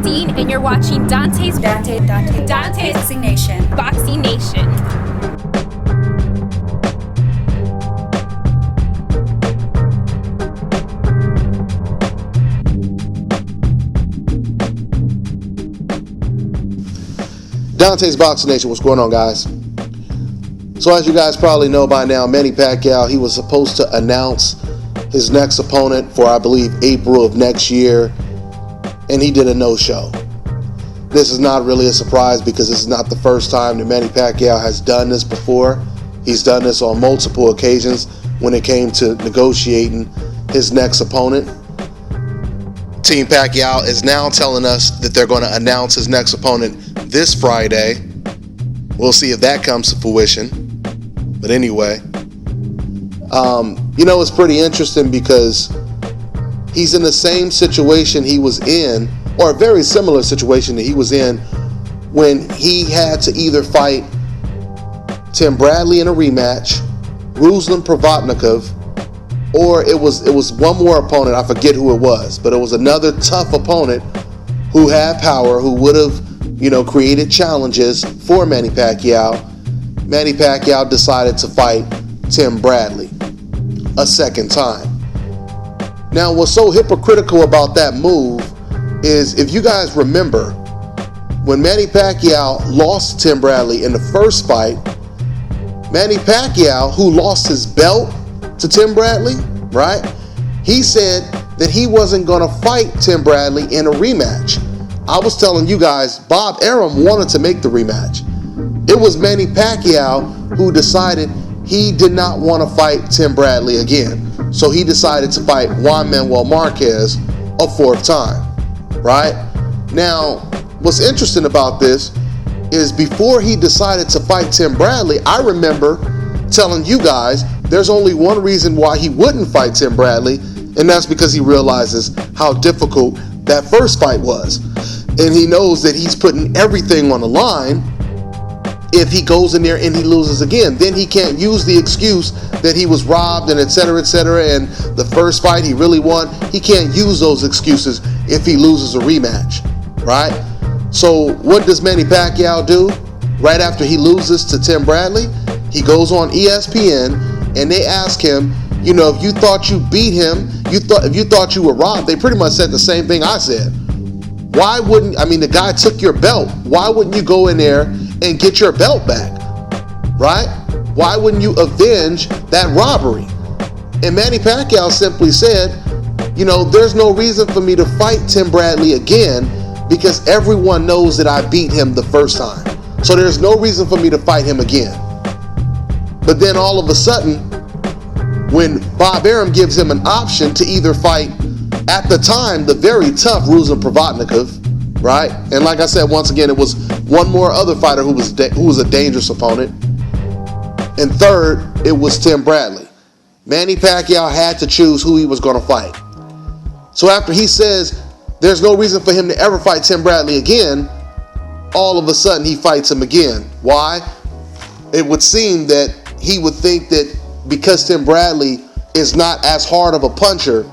Dean, and you're watching Dante's Boxing Nation. Boxing Nation. Dante's Boxing Nation, what's going on, guys? So as you guys probably know by now, Manny Pacquiao, he was supposed to announce his next opponent for, I believe, April of next year, and he did a no-show. This is not really a surprise because this is not the first time that Manny Pacquiao has done this before. He's done this on multiple occasions when it came to negotiating his next opponent. Team Pacquiao is now telling us that they're going to announce his next opponent this Friday. We'll see if that comes to fruition. But anyway, it's pretty interesting because he's in the same situation he was in, or a very similar situation that he was in when he had to either fight Tim Bradley in a rematch, Ruslan Provodnikov, or it was one more opponent. I forget who it was, but it was another tough opponent who had power, who would have, created challenges for Manny Pacquiao. Manny Pacquiao decided to fight Tim Bradley a second time. Now, what's so hypocritical about that move is, if you guys remember, when Manny Pacquiao lost Tim Bradley in the first fight, Manny Pacquiao, who lost his belt to Tim Bradley, right? He said that he wasn't going to fight Tim Bradley in a rematch. I was telling you guys, Bob Arum wanted to make the rematch. It was Manny Pacquiao who decided he did not want to fight Tim Bradley again. So he decided to fight Juan Manuel Marquez a fourth time, right? Now, what's interesting about this is before he decided to fight Tim Bradley, I remember telling you guys there's only one reason why he wouldn't fight Tim Bradley, and that's because he realizes how difficult that first fight was. And he knows that he's putting everything on the line if he goes in there and he loses again. Then he can't use the excuse that he was robbed and et cetera, and the first fight he really won. He can't use those excuses if he loses a rematch, right? So what does Manny Pacquiao do right after he loses to Tim Bradley? He goes on ESPN and they ask him, if you thought you beat him, if you thought you were robbed, they pretty much said the same thing I said. Why wouldn't, the guy took your belt. Why wouldn't you go in there and get your belt back, right? Why wouldn't you avenge that robbery? And Manny Pacquiao simply said, there's no reason for me to fight Tim Bradley again because everyone knows that I beat him the first time. So there's no reason for me to fight him again. But then all of a sudden, when Bob Arum gives him an option to either fight, at the time, the very tough Ruslan Provodnikov, right? And like I said, once again, it was one more other fighter who was a dangerous opponent. And third, it was Tim Bradley. Manny Pacquiao had to choose who he was going to fight. So after he says there's no reason for him to ever fight Tim Bradley again, all of a sudden he fights him again. Why? It would seem that he would think that because Tim Bradley is not as hard of a puncher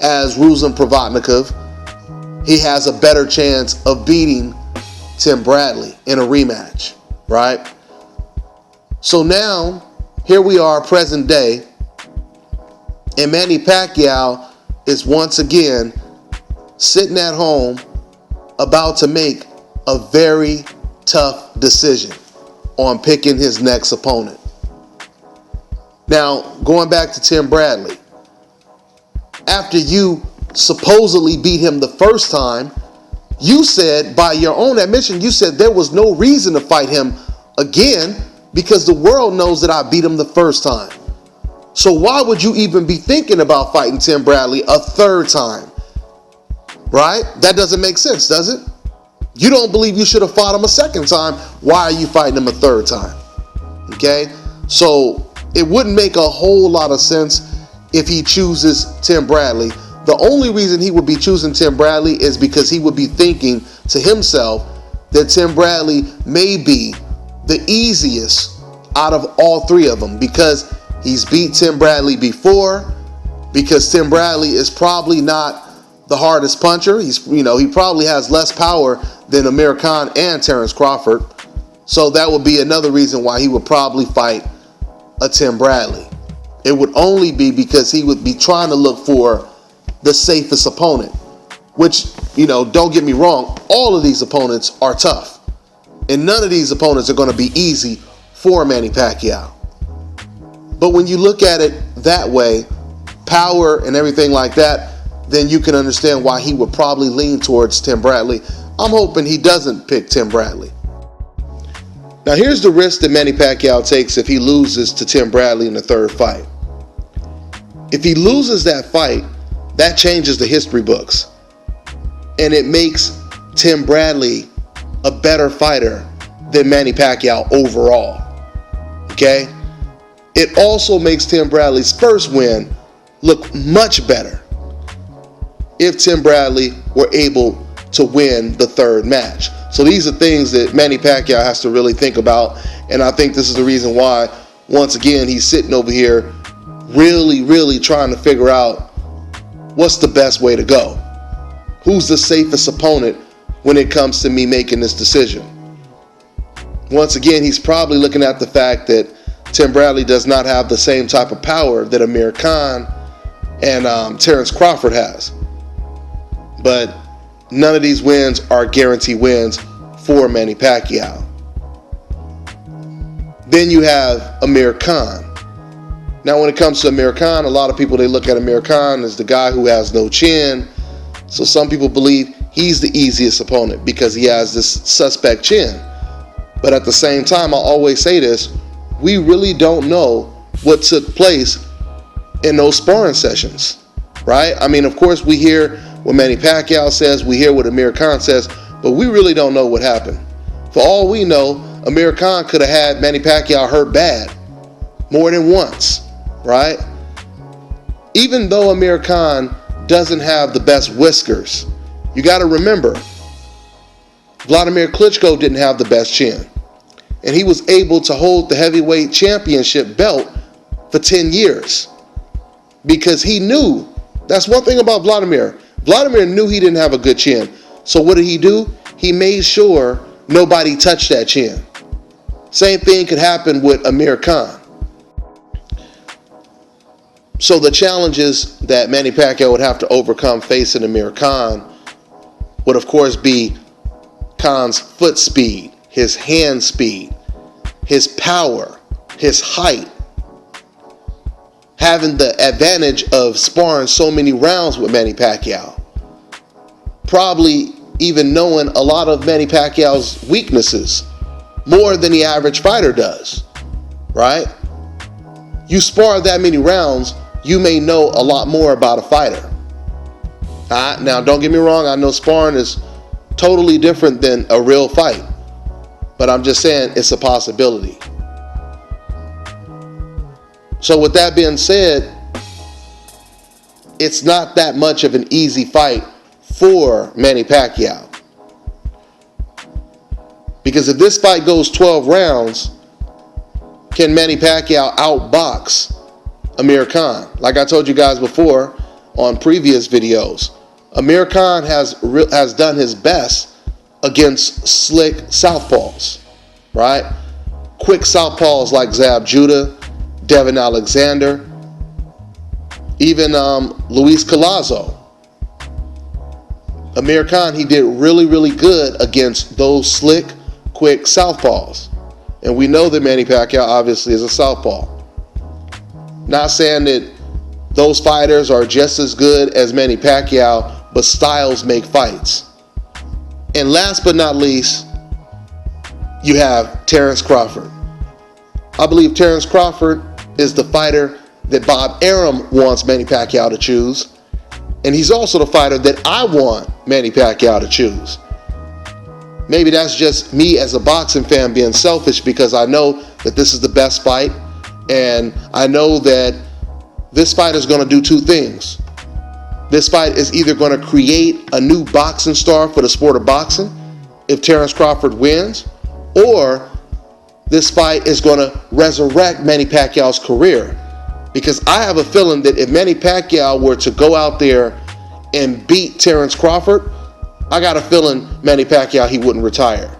as Ruslan Provodnikov, he has a better chance of beating Tim Bradley in a rematch, right? So now, here we are, present day, and Manny Pacquiao is once again sitting at home about to make a very tough decision on picking his next opponent. Now, going back to Tim Bradley, after you supposedly beat him the first time, you said, by your own admission, you said there was no reason to fight him again because the world knows that I beat him the first time. So why would you even be thinking about fighting Tim Bradley a third time? Right? That doesn't make sense, does it? You don't believe you should have fought him a second time. Why are you fighting him a third time? Okay? So it wouldn't make a whole lot of sense if he chooses Tim Bradley. The only reason he would be choosing Tim Bradley is because he would be thinking to himself that Tim Bradley may be the easiest out of all three of them because he's beat Tim Bradley before, because Tim Bradley is probably not the hardest puncher. He probably has less power than Amir Khan and Terence Crawford. So that would be another reason why he would probably fight a Tim Bradley. It would only be because he would be trying to look for the safest opponent, which, don't get me wrong, all of these opponents are tough. And none of these opponents are going to be easy for Manny Pacquiao. But when you look at it that way, power and everything like that, then you can understand why he would probably lean towards Tim Bradley. I'm hoping he doesn't pick Tim Bradley. Now here's the risk that Manny Pacquiao takes if he loses to Tim Bradley in the third fight. If he loses that fight, that changes the history books. And it makes Tim Bradley a better fighter than Manny Pacquiao overall. Okay? It also makes Tim Bradley's first win look much better if Tim Bradley were able to win the third match. So these are things that Manny Pacquiao has to really think about, and I think this is the reason why, once again, he's sitting over here really trying to figure out what's the best way to go. Who's the safest opponent when it comes to me making this decision? Once again, he's probably looking at the fact that Tim Bradley does not have the same type of power that Amir Khan and Terence Crawford has. But none of these wins are guaranteed wins for Manny Pacquiao. Then you have Amir Khan. Now when it comes to Amir Khan, a lot of people, they look at Amir Khan as the guy who has no chin. So some people believe he's the easiest opponent because he has this suspect chin. But at the same time, I always say this, we really don't know what took place in those sparring sessions, right? I mean, of course, we hear what Manny Pacquiao says, we hear what Amir Khan says, but we really don't know what happened. For all we know, Amir Khan could have had Manny Pacquiao hurt bad more than once, right? Even though Amir Khan doesn't have the best whiskers, you got to remember, Vladimir Klitschko didn't have the best chin. And he was able to hold the heavyweight championship belt for 10 years because he knew. That's one thing about Vladimir. Vladimir knew he didn't have a good chin. So what did he do? He made sure nobody touched that chin. Same thing could happen with Amir Khan. So the challenges that Manny Pacquiao would have to overcome facing Amir Khan would, of course, be Khan's foot speed, his hand speed, his power, his height, having the advantage of sparring so many rounds with Manny Pacquiao, probably even knowing a lot of Manny Pacquiao's weaknesses more than the average fighter does, right? You spar that many rounds, you may know a lot more about a fighter. Now, don't get me wrong, I know sparring is totally different than a real fight, but I'm just saying it's a possibility. So with that being said, it's not that much of an easy fight for Manny Pacquiao. Because if this fight goes 12 rounds, can Manny Pacquiao outbox Amir Khan? Like I told you guys before on previous videos, Amir Khan has done his best against slick southpaws, right? Quick southpaws like Zab Judah, Devin Alexander, even Luis Collazo. Amir Khan, he did really good against those slick, quick southpaws. And we know that Manny Pacquiao obviously is a southpaw. Not saying that those fighters are just as good as Manny Pacquiao, but styles make fights. And last but not least, you have Terence Crawford. I believe Terence Crawford is the fighter that Bob Arum wants Manny Pacquiao to choose. And he's also the fighter that I want Manny Pacquiao to choose. Maybe that's just me as a boxing fan being selfish because I know that this is the best fight. And I know that this fight is going to do two things. This fight is either going to create a new boxing star for the sport of boxing if Terence Crawford wins, or this fight is going to resurrect Manny Pacquiao's career. Because I have a feeling that if Manny Pacquiao were to go out there and beat Terence Crawford, I got a feeling Manny Pacquiao, he wouldn't retire.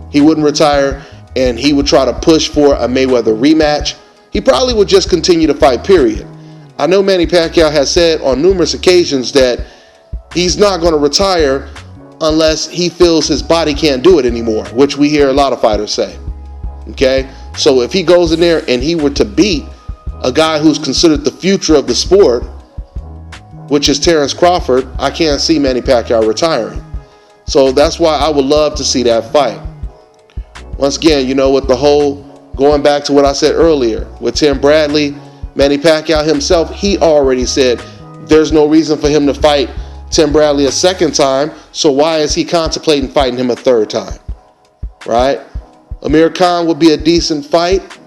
He wouldn't retire, and he would try to push for a Mayweather rematch. He probably would just continue to fight, period. I know Manny Pacquiao has said on numerous occasions that he's not going to retire unless he feels his body can't do it anymore, which we hear a lot of fighters say. Okay? So if he goes in there and he were to beat a guy who's considered the future of the sport, which is Terence Crawford, I can't see Manny Pacquiao retiring. So that's why I would love to see that fight. Once again, you know, with the whole, going back to what I said earlier, with Tim Bradley, Manny Pacquiao himself, he already said there's no reason for him to fight Tim Bradley a second time, so why is he contemplating fighting him a third time, right? Amir Khan would be a decent fight,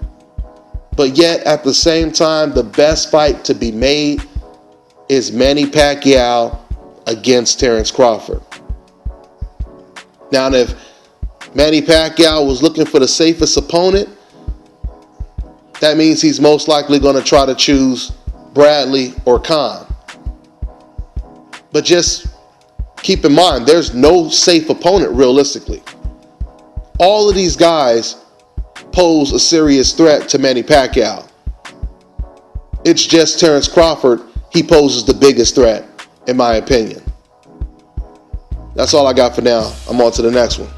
but yet at the same time, the best fight to be made is Manny Pacquiao against Terence Crawford. Now, if Manny Pacquiao was looking for the safest opponent, that means he's most likely going to try to choose Bradley or Khan. But just keep in mind, there's no safe opponent realistically. All of these guys pose a serious threat to Manny Pacquiao. It's just Terence Crawford, he poses the biggest threat, in my opinion. That's all I got for now. I'm on to the next one.